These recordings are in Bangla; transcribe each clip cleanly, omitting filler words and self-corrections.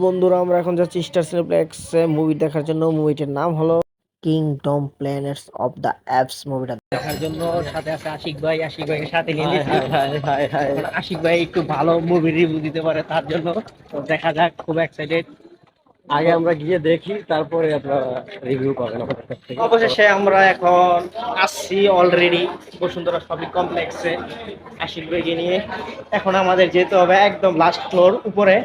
বন্ধুরা আমরা এখন যাচ্ছি স্টার সিনেপ্লেক্সে মুভি দেখার জন্য। মুভিটার নাম হলো kingdom planets of the apps. মুভিটা দেখার জন্য সাথে আছে আশিক ভাই। আশিক ভাইকে সাথে নিয়ে নিয়েছি। এখন আশিক ভাই একটু ভালো মুভি রিভিউ দিতে পারে, তার জন্য তো দেখা যাক, খুব এক্সাইটেড। আগে আমরা গিয়ে দেখি, তারপরে আপনারা রিভিউ পাবেন আমাদের কাছ থেকে। অবশেষে আমরা এখন আসছি অলরেডি বসুন্ধরা শপিং কমপ্লেক্সে আশিক ভাইকে নিয়ে। এখন আমাদের যেতে হবে একদম লাস্ট ফ্লোর উপরে,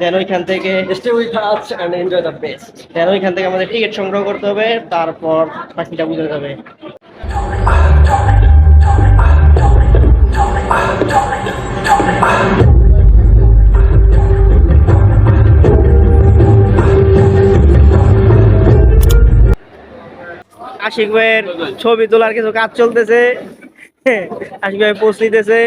দেন ওইখান থেকে Stay with us and enjoy the best. ওইখান থেকে আমাদের টিকিট সংগ্রহ করতে হবে, তারপর বাকিটা বুঝে যাবে। আশিক ভাইয়ের ছবি তোলার কিছু কাজ চলতেছে। আশিক ভাই পোস্ট নিতেছে।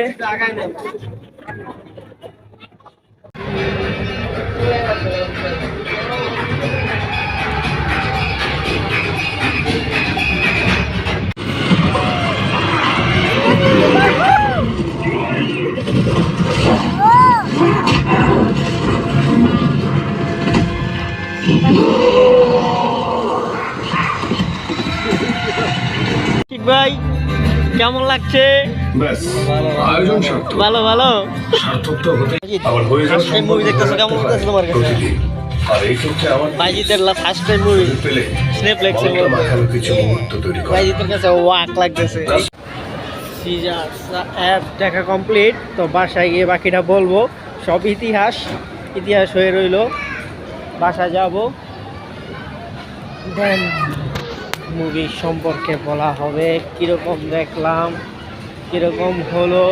ভাই কেমন লাগছে? আয়োজন সার্থক, ভালো ভালো। সার্থকটা হতে আবার হয়ে ফার্স্ট টাইম মুভি দেখতেছো, কেমন লাগতেছে তোমার কাছে? আর এই ক্ষেত্রে আমার বাইজিতের ফার্স্ট টাইম মুভি পেলে সিনেপ্লেক্সে মাথানো কিছু মুহূর্ত তৈরি করে। বাইজিতের কাছে ওয়াক লাগতেছে। সিজার অ্যাপ দেখা কমপ্লিট, তো বাসায় গিয়ে বাকিটা বলবো। সব ইতিহাস হয়ে রইলো, বাসা যাব, দেন মুভি সম্পর্কে বলা হবে, কিরকম দেখলাম, কিরকম হলো।